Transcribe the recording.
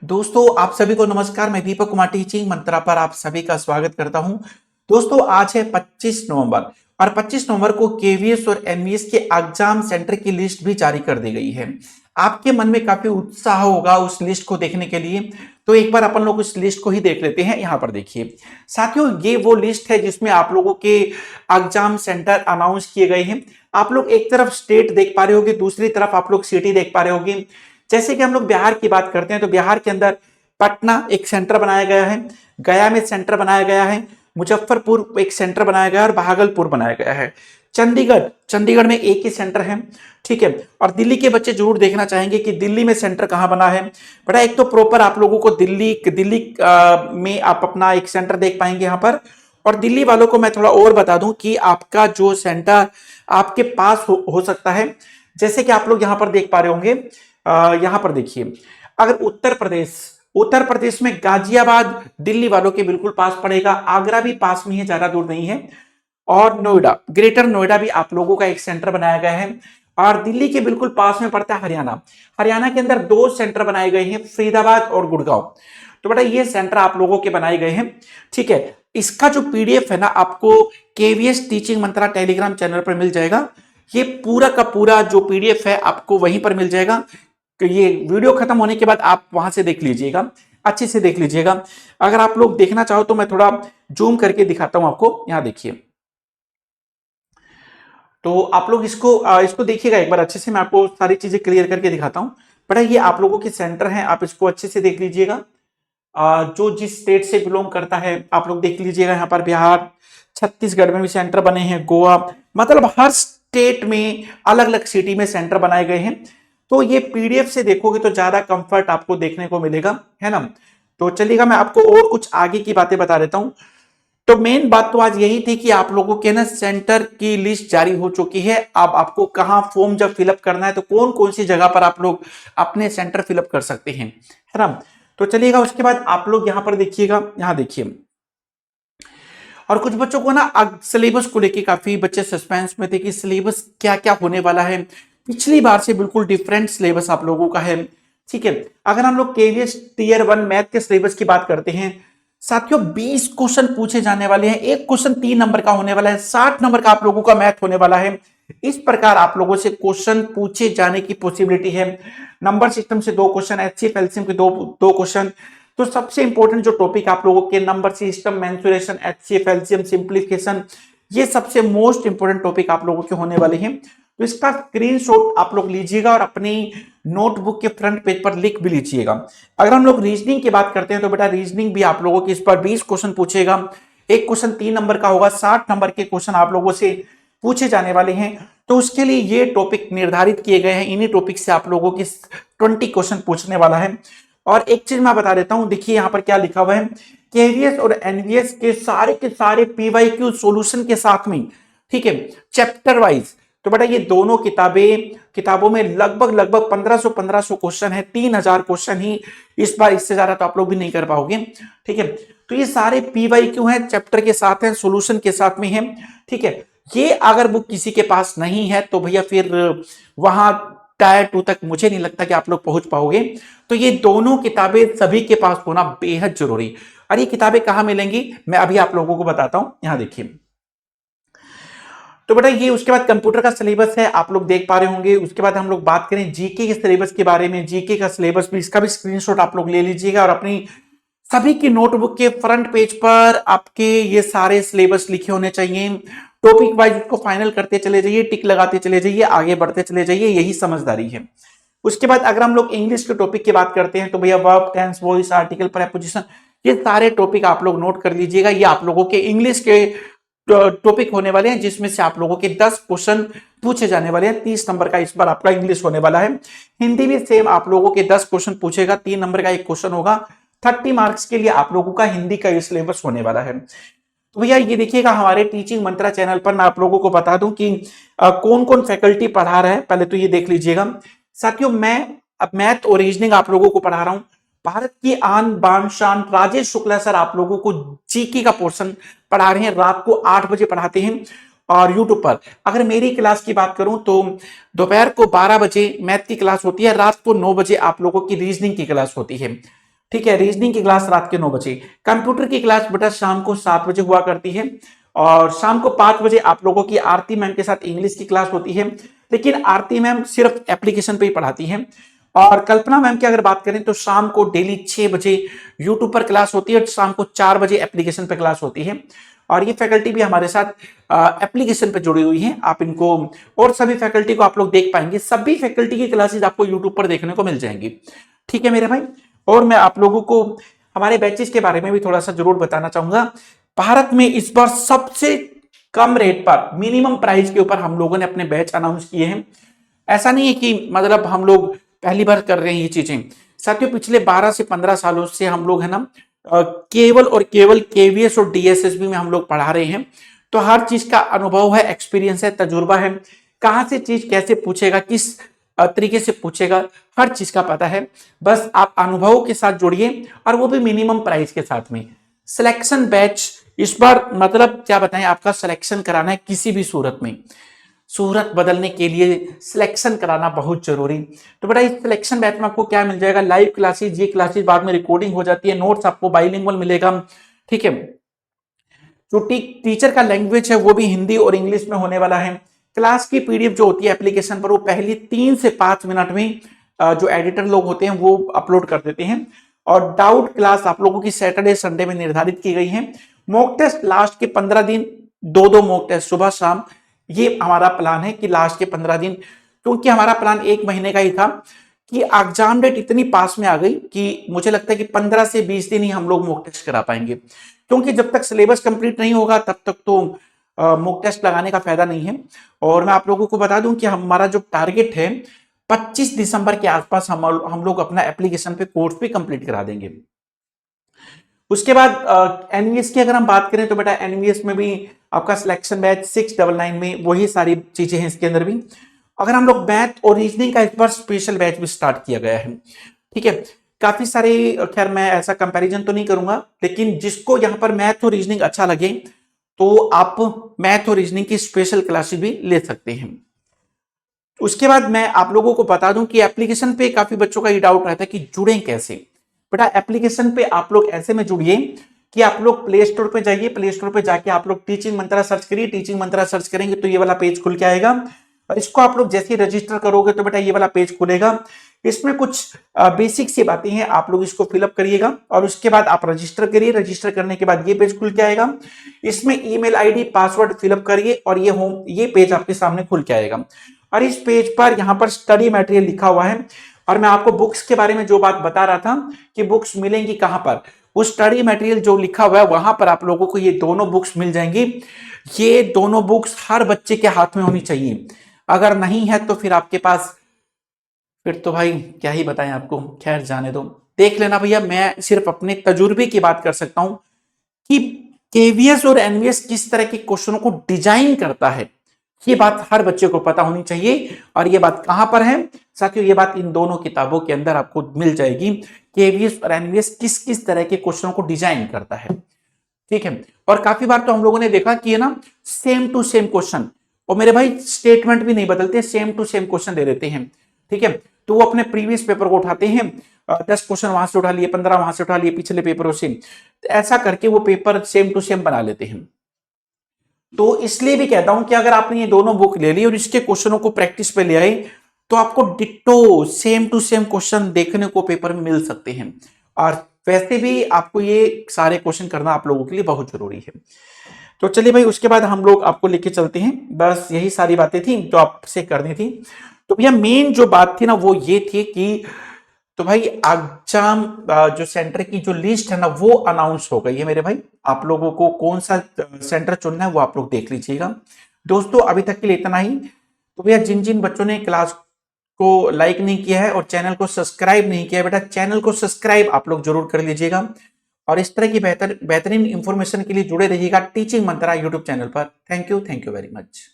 दोस्तों आप सभी को नमस्कार। मैं दीपक कुमार टीचिंग मंत्रा पर आप सभी का स्वागत करता हूं। दोस्तों आज है 25 नवंबर और 25 नवंबर को केवीएस और एनवीएस के एग्जाम सेंटर की लिस्ट भी जारी कर दी गई है। आपके मन में काफी उत्साह होगा उस लिस्ट को देखने के लिए, तो एक बार अपन लोग उस लिस्ट को ही देख लेते हैं। यहाँ पर देखिए साथियों, ये वो लिस्ट है जिसमें आप लोगों के एग्जाम सेंटर अनाउंस किए गए हैं। आप लोग एक तरफ स्टेट देख पा रहे होगे, दूसरी तरफ आप लोग सिटी देख पा रहे होगे। जैसे कि हम लोग बिहार की बात करते हैं तो बिहार के अंदर पटना एक सेंटर बनाया गया है, गया में सेंटर बनाया गया है, मुजफ्फरपुर एक सेंटर बनाया गया है और भागलपुर बनाया गया है। चंडीगढ़ चंडीगढ़ में एक ही सेंटर है, ठीक है। और दिल्ली के बच्चे जरूर देखना चाहेंगे कि दिल्ली में सेंटर कहां बना है। बेटा एक तो प्रॉपर आप लोगों को दिल्ली दिल्ली में आप अपना एक सेंटर देख पाएंगे यहाँ पर। और दिल्ली वालों को मैं थोड़ा और बता दूं कि आपका जो सेंटर आपके पास हो सकता है। जैसे कि आप लोग यहाँ पर देख पा रहे होंगे, यहां पर देखिए, अगर उत्तर प्रदेश में गाजियाबाद दिल्ली वालों के बिल्कुल पास पड़ेगा, आगरा भी पास में है, ज्यादा दूर नहीं है। और नोएडा, ग्रेटर नोएडा भी आप लोगों का एक सेंटर बनाया गया है। और दिल्ली के बिल्कुल पास में पड़ता है हरियाणा। हरियाणा के अंदर दो सेंटर बनाए गए हैं, फरीदाबाद और गुड़गांव। तो बेटा ये सेंटर आप लोगों के बनाए गए हैं, ठीक है। इसका जो पीडीएफ है ना, आपको केवीएस टीचिंग मंत्रा टेलीग्राम चैनल पर मिल जाएगा। ये पूरा का पूरा जो पीडीएफ है आपको वहीं पर मिल जाएगा। तो ये वीडियो खत्म होने के बाद आप वहां से देख लीजिएगा, अच्छे से देख लीजिएगा। अगर आप लोग देखना चाहो तो मैं थोड़ा जूम करके दिखाता हूं आपको। यहां देखिए, तो आप लोग इसको देखिएगा एक बार अच्छे से। मैं आपको सारी चीजें क्लियर करके दिखाता हूं। बड़ा ये आप लोगों के सेंटर हैं, आप इसको अच्छे से देख लीजिएगा। जो जिस स्टेट से बिलोंग करता है आप लोग देख लीजिएगा। यहाँ पर बिहार, छत्तीसगढ़ में भी सेंटर बने हैं, गोवा, मतलब हर स्टेट में अलग अलग सिटी में सेंटर बनाए गए हैं। तो ये पीडीएफ से देखोगे तो ज्यादा कंफर्ट आपको देखने को मिलेगा, है ना। तो चलिएगा मैं आपको और कुछ आगे की बातें बता देता हूं। तो मेन बात तो आज यही थी कि आप लोगों के ना सेंटर की लिस्ट जारी हो चुकी है। अब आपको कहां फॉर्म जब फिलअप करना है तो कौन कौन सी जगह पर आप लोग अपने सेंटर फिलअप कर सकते हैं, है ना। तो चलिएगा उसके बाद आप लोग यहां पर देखिएगा, यहां देखिए। और कुछ बच्चों को ना सिलेबस को लेके काफी बच्चे सस्पेंस में थे कि सिलेबस क्या क्या होने वाला है। पिछली बार से बिल्कुल डिफरेंट सिलेबस आप लोगों का है, ठीक है। अगर हम लोग केवीएस टीयर 1 मैथ के सिलेबस की बात करते हैं साथियों, 20 क्वेश्चन पूछे जाने वाले हैं। एक क्वेश्चन 3 नंबर का होने वाला है, 60 नंबर का आप लोगों का मैथ होने वाला है। इस प्रकार आप लोगों से क्वेश्चन पूछे जाने की पॉसिबिलिटी है। नंबर सिस्टम से 2 क्वेश्चन, एचसीएफ एलसीएम के दो क्वेश्चन। तो सबसे इंपॉर्टेंट जो टॉपिक आप लोगों के number system, mensuration, HCF LCM, simplification, ये सबसे मोस्ट इंपॉर्टेंट टॉपिक आप लोगों के होने वाले हैं। तो इसका स्क्रीनशॉट आप लोग लीजिएगा और अपनी नोटबुक के फ्रंट पेज पर लिख भी लीजिएगा। अगर हम लोग रीजनिंग की बात करते हैं तो बेटा रीजनिंग भी आप लोगों के इस पर 20 क्वेश्चन पूछेगा। एक क्वेश्चन 3 नंबर का होगा, 60 नंबर के क्वेश्चन आप लोगों से पूछे जाने वाले हैं। तो उसके लिए ये टॉपिक निर्धारित किए गए हैं, इन्हीं टॉपिक से आप लोगों के 20 क्वेश्चन पूछने वाला है। और एक चीज मैं बता देता हूं, देखिए यहां पर क्या लिखा हुआ है, केवीएस और एनवीएस के सारे पीवाईक्यू सॉल्यूशन के साथ में, ठीक है, चैप्टर वाइज। तो बेटा ये दोनों किताबों में लगभग 1500 क्वेश्चन है, 3000 क्वेश्चन ही इस बार, इससे ज्यादा तो आप लोग भी नहीं कर पाओगे, ठीक है। तो ये सारे पीवाईक्यू हैं, चैप्टर के साथ हैं, सॉल्यूशन के साथ में है, ठीक है। ये अगर बुक किसी के पास नहीं है तो भैया फिर वहां टायर 2 तक मुझे नहीं लगता कि आप लोग पहुंच पाओगे। तो ये दोनों किताबें सभी के पास होना बेहद जरूरी। और ये किताबें कहां मिलेंगी मैं अभी आप लोगों को बताता हूं, यहां देखिए। तो बेटा ये उसके बाद कंप्यूटर का सिलेबस है, आप लोग देख पा रहे होंगे। उसके बाद हम लोग बात करें जीके के सिलेबस के बारे में। जीके का सिलेबस भी, इसका भी स्क्रीनशॉट आप लोग ले लीजिएगा और अपनी सभी की नोटबुक के फ्रंट पेज पर आपके ये सारे सिलेबस लिखे होने चाहिए। टॉपिक वाइज इसको फाइनल करते चले जाइए, टिक लगाते चले जाइए, आगे बढ़ते चले जाइए, यही समझदारी है। उसके बाद अगर हम लोग इंग्लिश के टॉपिक की बात करते हैं तो भैया verb, tense, voice, article, preposition, ये सारे टॉपिक आप लोग नोट कर लीजिएगा। ये आप लोगों के इंग्लिश के टॉपिक होने वाले हैं, जिसमें से आप लोगों के 10 क्वेश्चन पूछे जाने वाले हैं। 30 नंबर का इस बार आपका इंग्लिश होने वाला है। हिंदी भी सेम आप लोगों के 10 क्वेश्चन पूछेगा, 3 नंबर का एक क्वेश्चन होगा। 30 मार्क्स के लिए आप लोगों का हिंदी का सिलेबस होने वाला है। तो भैया ये देखिएगा, हमारे टीचिंग मंत्रा चैनल पर मैं आप लोगों को बता दूं कि कौन कौन फैकल्टी पढ़ा रहा है, पहले तो ये देख लीजिएगा। साथियों मैं अब मैथ और रीजनिंग आप लोगों को पढ़ा रहा हूं। भारत की आन बान शान राजेश शुक्ला सर आप लोगों को जीके का पोर्शन पढ़ा रहे हैं, रात को 8 बजे पढ़ाते हैं और यूट्यूब पर। अगर मेरी क्लास की बात करूं तो दोपहर को 12 बजे मैथ की क्लास होती है, रात को 9 बजे आप लोगों की रीजनिंग की क्लास होती है। ठीक है। रीजनिंग की क्लास रात के 9 बजे। कंप्यूटर की क्लास बेटा शाम को 7 बजे हुआ करती है, और शाम को 5 बजे आप लोगों की आरती मैम के साथ इंग्लिश की क्लास होती है, लेकिन आरती मैम सिर्फ एप्लीकेशन पे ही पढ़ाती है। और कल्पना मैम की अगर बात करें तो शाम को डेली 6 बजे यूट्यूब पर क्लास होती है, और शाम को 4 बजे एप्लीकेशन पे क्लास होती है। और ये फैकल्टी भी हमारे साथ एप्लीकेशन पे जुड़ी हुई है, आप इनको और सभी फैकल्टी को आप लोग देख पाएंगे। सभी फैकल्टी की क्लासेस आपको यूट्यूब पर देखने को मिल जाएंगी। ठीक है मेरे भाई। और मैं आप लोगों को हमारे बैचेस के बारे में भी थोड़ा सा जरूर बताना चाहूंगा। भारत में इस बार सबसे कम रेट पर मिनिमम प्राइस के ऊपर हम लोगों ने अपने बैच अनाउंस किए हैं। ऐसा नहीं है कि मतलब हम लोग पहली बार कर रहे हैं ये चीजें। साथियों पिछले 12 से 15 सालों से हम लोग है ना केवल और केवल केवीएस और डीएसएसबी में हम लोग पढ़ा रहे हैं। तो हर चीज का अनुभव है, एक्सपीरियंस है, तजुर्बा है, कहां से चीज कैसे पूछेगा, किस तरीके से पूछेगा, हर चीज का पता है। बस आप अनुभवों के साथ जुड़िए, और वो भी मिनिमम प्राइस के साथ में। सिलेक्शन बैच इस बार मतलब क्या बताएं, आपका सिलेक्शन कराना है किसी भी सूरत में। सूरत बदलने के लिए सिलेक्शन कराना बहुत जरूरी। तो बेटा इस सिलेक्शन बैच में आपको क्या मिल जाएगा, लाइव क्लासेस, ये क्लासेस बाद में रिकॉर्डिंग हो जाती है, नोट्स आपको बाइलिंगुअल मिलेगा। ठीक है। जो टीचर का लैंग्वेज है वो भी हिंदी और इंग्लिश में होने वाला है। क्लास की पीडीएफ जो होती है एप्लीकेशन पर, वो पहली 3 से 5 मिनट में जो एडिटर लोग होते हैं वो अपलोड कर देते हैं। और डाउट क्लास आप लोगों की सैटरडे संडे में निर्धारित की गई है। मॉक टेस्ट लास्ट के 15 दिन 2-2 मॉक टेस्ट सुबह शाम, ये हमारा प्लान है कि लास्ट के 15 दिन, क्योंकि हमारा प्लान 1 महीने का ही था कि एग्जाम डेट इतनी पास में आ गई कि मुझे लगता है कि 15 से 20 दिन ही हम लोग मॉक टेस्ट करा पाएंगे, क्योंकि जब तक सिलेबस कंप्लीट नहीं होगा तब तक तो मॉक टेस्ट लगाने का फायदा नहीं है। और मैं आप लोगों को बता दूं कि हमारा जो टारगेट है 25 दिसंबर के आसपास हम लोग अपना एप्लीकेशन पे कोर्स भी कंप्लीट करा देंगे। उसके बाद एनवीएस की अगर हम बात करें तो बेटा एनवीएस में भी आपका सिलेक्शन बैच 699 में वही सारी चीजें हैं इसके अंदर भी। अगर हम लोग मैथ और रीजनिंग का इस बार स्पेशल बैच भी स्टार्ट किया गया है। ठीक है। काफी सारे, खैर मैं ऐसा कंपैरिजन तो नहीं करूंगा, लेकिन जिसको यहाँ पर मैथ और रीजनिंग अच्छा लगे तो आप मैथ और रीजनिंग की स्पेशल क्लासेस भी ले सकते हैं। उसके बाद मैं आप लोगों को बता दूं कि एप्लीकेशन पे काफी बच्चों का ये डाउट रहता है कि जुड़ें कैसे। बेटा एप्लीकेशन पे आप लोग ऐसे में जुड़िए कि आप लोग प्ले स्टोर पे जाइए, प्ले स्टोर पे जाके आप लोग टीचिंग मंत्रा सर्च करिए, टीचिंग मंत्रा सर्च करेंगे तो ये वाला पेज खुल के आएगा। और इसको आप लोग जैसे ही रजिस्टर करोगे तो बेटा ये वाला पेज खुलेगा। इसमें कुछ बेसिक सी बातें हैं, आप लोग इसको फिलअप करिएगा और उसके बाद आप रजिस्टर करिए। रजिस्टर करने के बाद ये पेज खुल के आएगा। इसमें ईमेल आईडी पासवर्ड फिलअप करिए और ये पेज आपके सामने खुल के आएगा। और इस पेज पर यहाँ पर स्टडी मटेरियल लिखा हुआ है। और मैं आपको बुक्स के बारे में जो बात बता रहा था कि बुक्स मिलेंगी कहां पर, उस स्टडी मटेरियल जो लिखा हुआ है वहां पर आप लोगों को ये दोनों बुक्स मिल जाएंगी। ये दोनों बुक्स हर बच्चे के हाथ में होनी चाहिए। अगर नहीं है तो फिर आपके पास, फिर तो भाई क्या ही बताएं आपको, खैर जाने दो। देख लेना भैया, मैं सिर्फ अपने तजुर्बे की बात कर सकता हूं कि केवीएस और एनवीएस किस तरह के क्वेश्चनों को डिजाइन करता है, ये बात हर बच्चे को पता होनी चाहिए। और ये बात कहां पर है साथियों, ये बात इन दोनों किताबों के अंदर आपको मिल जाएगी। केवीएस और एनवीएस किस किस तरह के क्वेश्चनों को डिजाइन करता है। ठीक है। और काफी बार तो हम लोगों ने देखा कि है ना सेम टू सेम क्वेश्चन, और मेरे भाई स्टेटमेंट भी नहीं बदलते, सेम टू सेम क्वेश्चन दे देते हैं। ठीक है। तो वो अपने प्रीवियस पेपर को उठाते हैं, 10 क्वेश्चन वहां से उठा लिए, 15 वहां से उठा लिए पिछले पेपरों से, ऐसा करके वो पेपर सेम टू सेम बना लेते हैं। तो इसलिए भी कहता हूं कि अगर आपने ये दोनों बुक ले ली और इसके क्वेश्चनों को प्रैक्टिस पे ले आए तो आपको ditto same to same question देखने को पेपर में मिल सकते हैं। और वैसे भी आपको ये सारे क्वेश्चन करना आप लोगों के लिए बहुत जरूरी है। तो चलिए भाई, उसके बाद हम लोग आपको लेके चलते हैं। बस यही सारी बातें थी जो आपसे करनी थी। तो भैया मेन जो बात थी ना वो ये थी कि तो भाई एग्जाम जो सेंटर की जो लिस्ट है ना वो अनाउंस हो गई है मेरे भाई। आप लोगों को कौन सा सेंटर चुनना है वो आप लोग देख लीजिएगा। दोस्तों अभी तक के लिए इतना ही। तो भैया जिन जिन बच्चों ने क्लास को लाइक नहीं किया है और चैनल को सब्सक्राइब नहीं किया है, बेटा चैनल को सब्सक्राइब आप लोग जरूर कर लीजिएगा। और इस तरह की बेहतरीन इंफॉर्मेशन के लिए जुड़े रहिएगा टीचिंग मंत्रा यूट्यूब चैनल पर। Thank you very much.